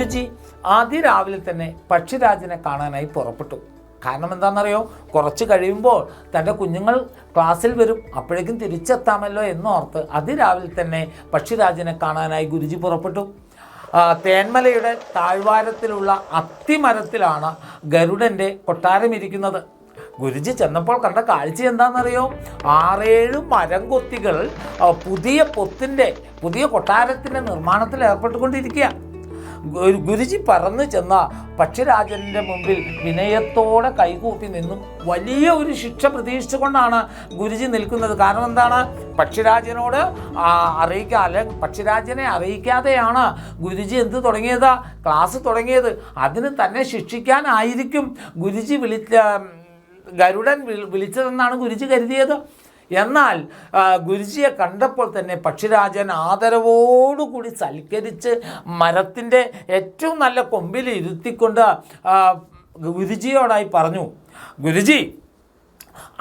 ഗുരുജി അതിരാവിലെ തന്നെ പക്ഷിരാജനെ കാണാനായി പുറപ്പെട്ടു. കാരണം എന്താണെന്നറിയോ, കുറച്ച് കഴിയുമ്പോൾ തൻ്റെ കുഞ്ഞുങ്ങൾ ക്ലാസ്സിൽ വരും, അപ്പോഴേക്കും തിരിച്ചെത്താമല്ലോ എന്നോർത്ത് അതിരാവിലെ തന്നെ പക്ഷിരാജനെ കാണാനായി ഗുരുജി പുറപ്പെട്ടു. തേന്മലയുടെ താഴ്വാരത്തിലുള്ള അത്തിമരത്തിലാണ് ഗരുഡൻ്റെ കൊട്ടാരം ഇരിക്കുന്നത്. ഗുരുജി ചെന്നപ്പോൾ കണ്ട കാഴ്ച എന്താണെന്നറിയോ, 6-7 മരം കൊത്തികൾ പുതിയ കൊട്ടാരത്തിൻ്റെ നിർമ്മാണത്തിൽ ഏർപ്പെട്ടുകൊണ്ടിരിക്കുക. ഗുരുജി പറന്ന് ചെന്ന പക്ഷിരാജൻ്റെ മുമ്പിൽ വിനയത്തോടെ കൈകൂപ്പി നിന്നും വലിയ ഒരു ശിക്ഷ പ്രതീക്ഷിച്ചുകൊണ്ടാണ് ഗുരുജി നിൽക്കുന്നത്. കാരണം എന്താണ്, പക്ഷിരാജനോട് പക്ഷിരാജനെ അറിയിക്കാതെയാണ് ഗുരുജി തുടങ്ങിയത്, ക്ലാസ് തുടങ്ങിയത്. അതിന് തന്നെ ശിക്ഷിക്കാനായിരിക്കും ഗുരുജി ഗരുഡൻ വിളിച്ചതെന്നാണ് ഗുരുജി കരുതിയത്. എന്നാൽ ഗുരുജിയെ കണ്ടപ്പോൾ തന്നെ പക്ഷിരാജൻ ആദരവോടുകൂടി സൽക്കരിച്ച് മരത്തിൻ്റെ ഏറ്റവും നല്ല കൊമ്പിൽ ഇരുത്തിക്കൊണ്ട് ഗുരുജിയോടായി പറഞ്ഞു, ഗുരുജി,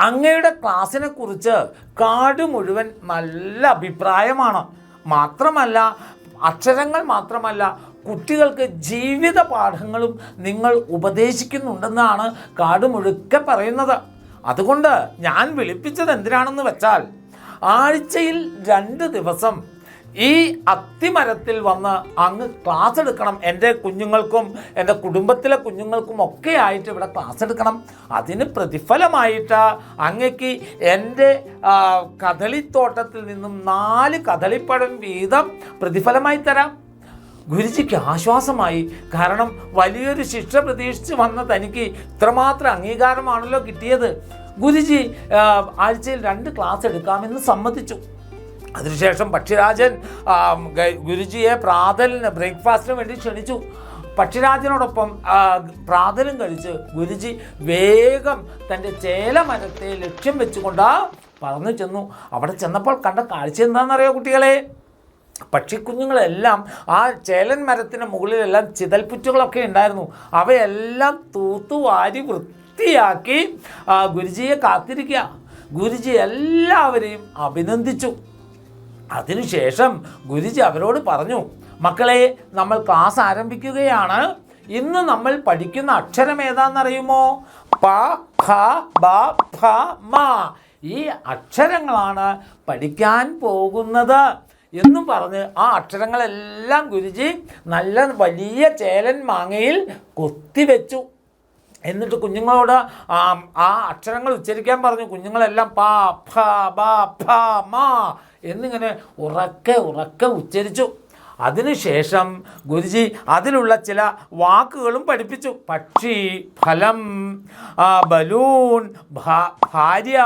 അങ്ങയുടെ ക്ലാസ്സിനെ കുറിച്ച് കാട് മുഴുവൻ നല്ല അഭിപ്രായമാണ്. മാത്രമല്ല, അക്ഷരങ്ങൾ മാത്രമല്ല, കുട്ടികൾക്ക് ജീവിത പാഠങ്ങളും നിങ്ങൾ ഉപദേശിക്കുന്നുണ്ടെന്നാണ് കാട് മുഴുക്കെ പറയുന്നത്. അതുകൊണ്ട് ഞാൻ വിളിപ്പിച്ചത് എന്തിനാണെന്ന് വെച്ചാൽ, ആഴ്ചയിൽ 2 ദിവസം ഈ അത്തിമരത്തിൽ വന്ന് അങ്ങ് ക്ലാസ് എടുക്കണം. എൻ്റെ കുഞ്ഞുങ്ങൾക്കും എൻ്റെ കുടുംബത്തിലെ കുഞ്ഞുങ്ങൾക്കും ഒക്കെ ആയിട്ട് ഇവിടെ ക്ലാസ് എടുക്കണം. അതിന് പ്രതിഫലമായിട്ട് അങ്ങക്ക് എൻ്റെ കദളിത്തോട്ടത്തിൽ നിന്നും 4 കദളിപ്പഴം വീതം പ്രതിഫലമായി തരാം. ഗുരുജിക്ക് ആശ്വാസമായി. കാരണം വലിയൊരു ശിക്ഷ പ്രതീക്ഷിച്ച് വന്ന തനിക്ക് ഇത്രമാത്രം അംഗീകാരമാണല്ലോ കിട്ടിയത്. ഗുരുജി ആഴ്ചയിൽ 2 ക്ലാസ് എടുക്കാമെന്ന് സമ്മതിച്ചു. അതിനുശേഷം പക്ഷിരാജൻ ഗുരുജിയെ ബ്രേക്ക്ഫാസ്റ്റിന് വേണ്ടി ക്ഷണിച്ചു. പക്ഷിരാജനോടൊപ്പം പ്രാതലും കഴിച്ച് ഗുരുജി വേഗം തൻ്റെ ചേലമരത്തെ ലക്ഷ്യം വെച്ചുകൊണ്ട് പറന്നു ചെന്നു. അവിടെ ചെന്നപ്പോൾ കണ്ട കാഴ്ച എന്താണെന്നറിയോ കുട്ടികളെ, പക്ഷിക്കുഞ്ഞുങ്ങളെല്ലാം ആ ചേലൻ മരത്തിന് മുകളിലെല്ലാം ചിതൽപ്പുറ്റുകളൊക്കെ ഉണ്ടായിരുന്നു. അവയെല്ലാം തൂത്തുവാരി വൃത്തിയാക്കി ഗുരുജിയെ കാത്തിരിക്കുക. ഗുരുജി എല്ലാവരെയും അഭിനന്ദിച്ചു. അതിനുശേഷം ഗുരുജി അവരോട് പറഞ്ഞു, മക്കളെ, നമ്മൾ ക്ലാസ് ആരംഭിക്കുകയാണ്. ഇന്ന് നമ്മൾ പഠിക്കുന്ന അക്ഷരം ഏതാണെന്നറിയുമോ? പ, ഖ, ബ, ഭ, മ. ഈ അക്ഷരങ്ങളാണ് പഠിക്കാൻ പോകുന്നത് എന്നും പറഞ്ഞ് ആ അക്ഷരങ്ങളെല്ലാം ഗുരുജി നല്ല വലിയ ചേലൻ മാങ്ങയിൽ കൊത്തിവെച്ചു. എന്നിട്ട് കുഞ്ഞുങ്ങളോട് ആ അക്ഷരങ്ങൾ ഉച്ചരിക്കാൻ പറഞ്ഞു. കുഞ്ഞുങ്ങളെല്ലാം പ, ഫ, ബ, ഭ, മ എന്നിങ്ങനെ ഉറക്കെ ഉച്ചരിച്ചു. അതിനുശേഷം ഗുരുജി അതിലുള്ള ചില വാക്കുകളും പഠിപ്പിച്ചു. പക്ഷി, ഫലം, ബലൂൺ, ഭാര്യ,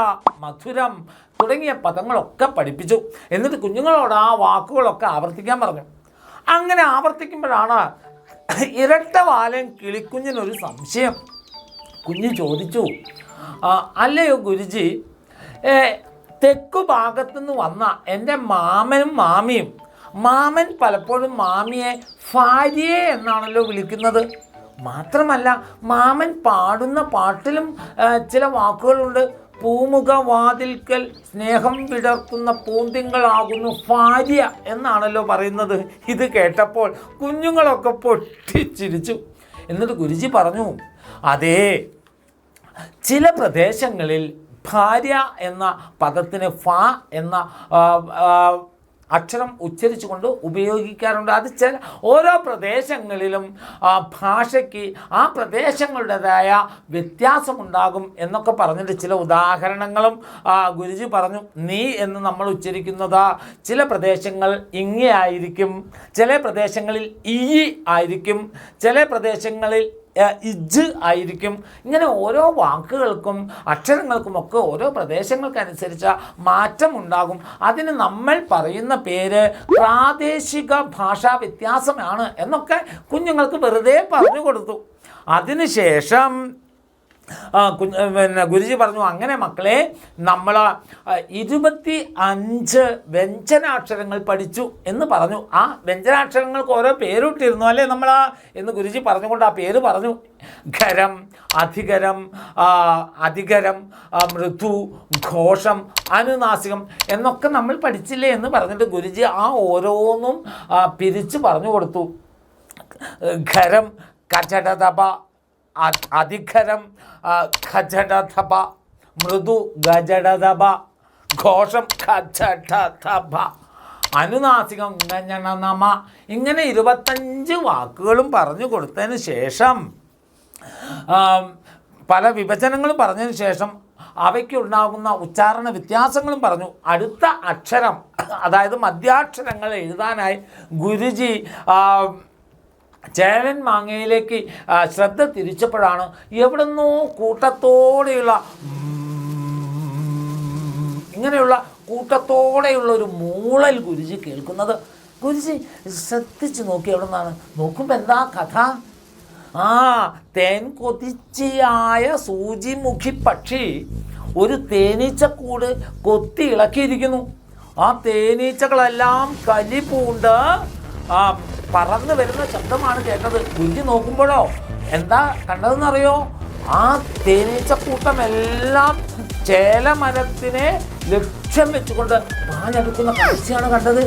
മധുരം തുടങ്ങിയ പദങ്ങളൊക്കെ പഠിപ്പിച്ചു. എന്നിട്ട് കുഞ്ഞുങ്ങളോട് ആ വാക്കുകളൊക്കെ ആവർത്തിക്കാൻ പറഞ്ഞു. അങ്ങനെ ആവർത്തിക്കുമ്പോഴാണ് ഇരട്ടവാലൻ കിളിക്കുഞ്ഞിനൊരു സംശയം. കുഞ്ഞ് ചോദിച്ചു, അല്ലയോ ഗുരുജി, തെക്കു ഭാഗത്തുനിന്ന് വന്ന എൻ്റെ മാമനും മാമിയും, മാമൻ പലപ്പോഴും മാമിയെ ഭാര്യയെ എന്നാണല്ലോ വിളിക്കുന്നത്. മാത്രമല്ല, മാമൻ പാടുന്ന പാട്ടിലും ചില വാക്കുകളുണ്ട്. പൂമുഖ വാതിൽക്കൽ സ്നേഹം വിടർത്തുന്ന പൂന്തിങ്കളാകുന്നു ഭാര്യ എന്നാണല്ലോ പറയുന്നത്. ഇത് കേട്ടപ്പോൾ കുഞ്ഞുങ്ങളൊക്കെ പൊട്ടിച്ചിരിച്ചു. എന്നിട്ട് ഗുരുജി പറഞ്ഞു, അതേ, ചില പ്രദേശങ്ങളിൽ ഭാര്യ എന്ന പദത്തിന് ഫ എന്ന അക്ഷരം ഉച്ചരിച്ചുകൊണ്ട് ഉപയോഗിക്കാറുണ്ട്. അത് ഓരോ പ്രദേശങ്ങളിലും ഭാഷയ്ക്ക് ആ പ്രദേശങ്ങളുടേതായ വ്യത്യാസമുണ്ടാകും എന്നൊക്കെ പറഞ്ഞിട്ട് ചില ഉദാഹരണങ്ങളും ഗുരുജി പറഞ്ഞു. നീ എന്ന് നമ്മൾ ഉച്ചരിക്കുന്നത് ചില പ്രദേശങ്ങൾ ഇങ്ങയായിരിക്കും, ചില പ്രദേശങ്ങളിൽ ഈ ആയിരിക്കും, ചില പ്രദേശങ്ങളിൽ ഇജ് ആയിരിക്കും. ഇങ്ങനെ ഓരോ വാക്കുകൾക്കും അക്ഷരങ്ങൾക്കുമൊക്കെ ഓരോ പ്രദേശങ്ങൾക്കനുസരിച്ച് മാറ്റമുണ്ടാകും. അതിന് നമ്മൾ പറയുന്ന പേര് പ്രാദേശിക ഭാഷാ വ്യത്യാസമാണ് എന്നൊക്കെ കുഞ്ഞുങ്ങൾക്ക് വെറുതെ പറഞ്ഞു കൊടുത്തു. അതിനുശേഷം ഗുരുജി പറഞ്ഞു, അങ്ങനെ മക്കളെ, നമ്മൾ 25 വ്യഞ്ജനാക്ഷരങ്ങൾ പഠിച്ചു എന്ന് പറഞ്ഞു. ആ വ്യഞ്ജനാക്ഷരങ്ങൾക്ക് ഓരോ പേരിട്ടിരുന്നു അല്ലേ നമ്മൾ എന്ന് ഗുരുജി പറഞ്ഞുകൊണ്ട് ആ പേര് പറഞ്ഞു. ഖരം, അധികരം, അധികരം, മൃദു, ഘോഷം, അനുനാസികം എന്നൊക്കെ നമ്മൾ പഠിച്ചില്ലേ എന്ന് പറഞ്ഞിട്ട് ഗുരുജി ആ ഓരോന്നും പിരിച്ച് പറഞ്ഞു കൊടുത്തു. ഖരം കചടതപ, അധിഖരം ഖജടതപ, മൃദു ഗജടതപ, ഘോഷം ഖജടതപ, അനുനാസികം നമ. ഇങ്ങനെ 25 വാക്കുകളും പറഞ്ഞു കൊടുത്തതിന് ശേഷം പല വിഭജനങ്ങളും പറഞ്ഞതിന് ശേഷം അവയ്ക്കുണ്ടാകുന്ന ഉച്ചാരണ വ്യത്യാസങ്ങളും പറഞ്ഞു. അടുത്ത അക്ഷരം, അതായത് മധ്യാക്ഷരങ്ങൾ എഴുതാനായി ഗുരുജി ചേരൻ മാങ്ങയിലേക്ക് ശ്രദ്ധ തിരിച്ചപ്പോഴാണ് എവിടുന്നോ കൂട്ടത്തോടെയുള്ള ഇങ്ങനെയുള്ള കൂട്ടത്തോടെയുള്ള ഒരു മൂളൽ ഗുരുജി കേൾക്കുന്നത്. ഗുരുജി ശ്രദ്ധിച്ച് നോക്കി എവിടെ നിന്നാണ്. നോക്കുമ്പോൾ എന്താ കഥ? തേൻ കൊതിച്ചിയായ സൂചിമുഖി പക്ഷി ഒരു തേനീച്ചക്കൂട് കൊത്തി ഇളക്കിയിരിക്കുന്നു. ആ തേനീച്ചകളെല്ലാം കലി പൂണ്ട് പറന്നു വരുന്ന ശബ്ദമാണ് കേട്ടത്. ഗുരുജി നോക്കുമ്പോഴോ എന്താ കണ്ടതെന്നറിയോ? ആ തേനീച്ചക്കൂട്ടമെല്ലാം ചേലമരത്തിനെ ലക്ഷ്യം വെച്ചുകൊണ്ട് പാലെടുക്കുന്ന കാഴ്ചയാണ് കണ്ടത്.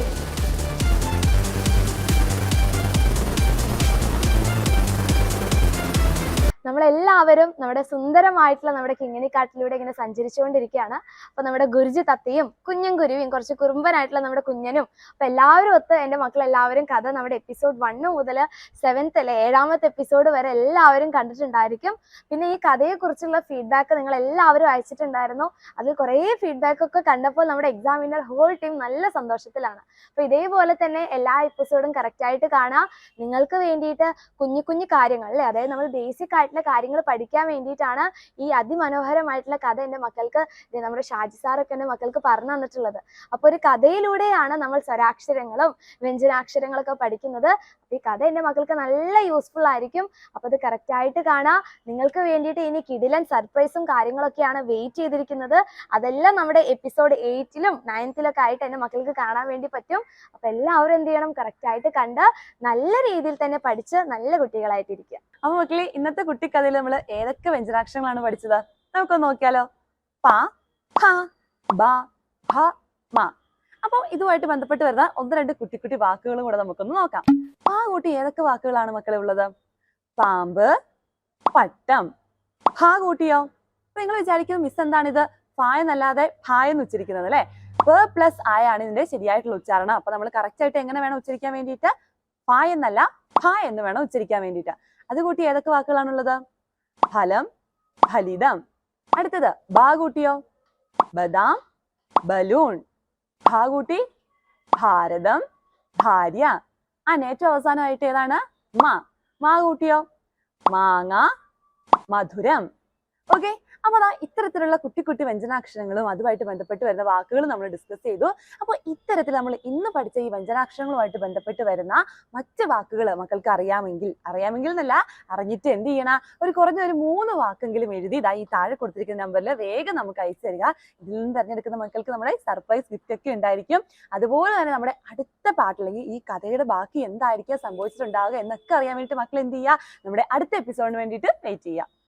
നമ്മളെല്ലാവരും നമ്മുടെ സുന്ദരമായിട്ടുള്ള നമ്മുടെ കിങ്ങിണിക്കാട്ടിലൂടെ ഇങ്ങനെ സഞ്ചരിച്ചുകൊണ്ടിരിക്കുകയാണ്. അപ്പൊ നമ്മുടെ ഗുരുജി തത്തയും കുഞ്ഞും കുരുവിയും കുറച്ച് കുറുമ്പനായിട്ടുള്ള നമ്മുടെ കുഞ്ഞനും അപ്പൊ എല്ലാവരും ഒത്ത് എൻ്റെ മക്കളെല്ലാവരും കഥ നമ്മുടെ എപ്പിസോഡ് 1 മുതൽ 7th അല്ലെ 7ാമത്തെ എപ്പിസോഡ് വരെ എല്ലാവരും കണ്ടിട്ടുണ്ടായിരിക്കും. പിന്നെ ഈ കഥയെക്കുറിച്ചുള്ള ഫീഡ്ബാക്ക് നിങ്ങൾ എല്ലാവരും അയച്ചിട്ടുണ്ടായിരുന്നു. അതിൽ കുറേ ഫീഡ്ബാക്ക് ഒക്കെ കണ്ടപ്പോൾ നമ്മുടെ എക്സാം വിന്നർ ഹോൾ ടീം നല്ല സന്തോഷത്തിലാണ്. അപ്പൊ ഇതേപോലെ തന്നെ എല്ലാ എപ്പിസോഡും കറക്റ്റായിട്ട് കാണാം. നിങ്ങൾക്ക് വേണ്ടിയിട്ട് കുഞ്ഞു കുഞ്ഞു കാര്യങ്ങൾ അല്ലേ, അതായത് നമ്മൾ ബേസിക് ആയിട്ടുള്ള കാര്യങ്ങൾ പഠിക്കാൻ വേണ്ടിയിട്ടാണ് ഈ അതിമനോഹരമായിട്ടുള്ള കഥ എൻ്റെ മക്കൾക്ക് നമ്മുടെ ഷാജി സാറൊക്കെ എൻ്റെ മക്കൾക്ക് പറഞ്ഞു തന്നിട്ടുള്ളത്. അപ്പോൾ ഒരു കഥയിലൂടെയാണ് നമ്മൾ സ്വരാക്ഷരങ്ങളും വ്യഞ്ജനാക്ഷരങ്ങളൊക്കെ പഠിക്കുന്നത്. അപ്പോൾ ഈ കഥ എൻ്റെ മക്കൾക്ക് നല്ല യൂസ്ഫുൾ ആയിരിക്കും. അപ്പോൾ അത് കറക്റ്റായിട്ട് കാണാം. നിങ്ങൾക്ക് വേണ്ടിയിട്ട് ഇനി കിടിലൻ സർപ്രൈസും കാര്യങ്ങളൊക്കെയാണ് വെയിറ്റ് ചെയ്തിരിക്കുന്നത്. അതെല്ലാം നമ്മുടെ എപ്പിസോഡ് 8ലും 9ത്തിലൊക്കെ ആയിട്ട് എൻ്റെ മക്കൾക്ക് കാണാൻ വേണ്ടി പറ്റും. അപ്പോൾ എല്ലാവരും എന്ത് ചെയ്യണം, കറക്റ്റായിട്ട് കണ്ട് നല്ല രീതിയിൽ തന്നെ പഠിച്ച് നല്ല കുട്ടികളായിട്ടിരിക്കുക. അപ്പൊ മക്കളെ, ഇന്നത്തെ കുട്ടിക്കഥയിൽ നമ്മൾ ഏതൊക്കെ വ്യഞ്ജനാക്ഷരങ്ങളാണ് പഠിച്ചത്? നമുക്കൊന്ന് നോക്കിയാലോ. പ, ഫ, ബ, ഭ, മ. അപ്പൊ ഇതുമായിട്ട് ബന്ധപ്പെട്ട് വരുന്ന 1-2 കുട്ടി കുട്ടി വാക്കുകളും കൂടെ നമുക്കൊന്ന് നോക്കാം. പാ കൂട്ടി ഏതൊക്കെ വാക്കുകളാണ് മക്കളെ ഉള്ളത്? പാമ്പ്, പട്ടം. ഭ കൂട്ടിയോ? അപ്പൊ നിങ്ങൾ വിചാരിക്കുന്നത് മിസ് എന്താണിത് ഫ എന്നല്ലാതെ ഭ എന്ന് ഉച്ചരിക്കുന്നത് അല്ലെ? പ പ്ലസ് ആയാണ് ഇതിന്റെ ശരിയായിട്ടുള്ള ഉച്ചാരണം. അപ്പൊ നമ്മൾ കറക്റ്റ് ആയിട്ട് എങ്ങനെ വേണം ഉച്ചരിക്കാൻ വേണ്ടിയിട്ട്? ഫ എന്നല്ല ഭ എന്ന് വേണം ഉച്ചരിക്കാൻ വേണ്ടിയിട്ട്. അത് കൂട്ടി ഏതൊക്കെ വാക്കുകളാണുള്ളത്? ഫലം, ഫലിതം. അടുത്തത് ബാ കൂട്ടിയോ? ബദാം, ബലൂൺ. ഭാ കൂട്ടി? ഭാരതം, ഭാര്യ. ഏറ്റവും അവസാനമായിട്ട് ഏതാണ്? മാ കൂട്ടിയോ? മാങ്ങ, മധുരം. ഓക്കെ, അപ്പൊ ഇത്തരത്തിലുള്ള കുട്ടി കുട്ടി വ്യഞ്ജനാക്ഷരങ്ങളും അതുമായിട്ട് ബന്ധപ്പെട്ട് വരുന്ന വാക്കുകൾ നമ്മൾ ഡിസ്കസ് ചെയ്തു. അപ്പോൾ ഇത്തരത്തിൽ നമ്മൾ ഇന്ന് പഠിച്ച ഈ വ്യഞ്ജനാക്ഷരങ്ങളുമായിട്ട് ബന്ധപ്പെട്ട് വരുന്ന മറ്റ് വാക്കുകൾ മക്കൾക്ക് അറിയാമെങ്കിൽ എന്നല്ല, അറിഞ്ഞിട്ട് എന്ത് ചെയ്യണം, കുറഞ്ഞ 3 വാക്കെങ്കിലും എഴുതി ഈ താഴെ കൊടുത്തിരിക്കുന്ന നമ്പറിൽ വേഗം നമുക്ക് അയച്ചു തരിക. ഇതിൽ നിന്ന് തിരഞ്ഞെടുക്കുന്ന മക്കൾക്ക് നമ്മുടെ സർപ്രൈസ് ഗിഫ്റ്റ് ഒക്കെ ഉണ്ടായിരിക്കും. അതുപോലെ തന്നെ നമ്മുടെ അടുത്ത പാർട്ട് അല്ലെങ്കിൽ ഈ കഥയുടെ ബാക്കി എന്തായിരിക്കും സംഭവിച്ചിട്ടുണ്ടാവുക എന്നൊക്കെ അറിയാൻ വേണ്ടിയിട്ട് മക്കൾ എന്ത് ചെയ്യുക, നമ്മുടെ അടുത്ത എപ്പിസോഡിന് വേണ്ടിയിട്ട് വെയിറ്റ് ചെയ്യുക.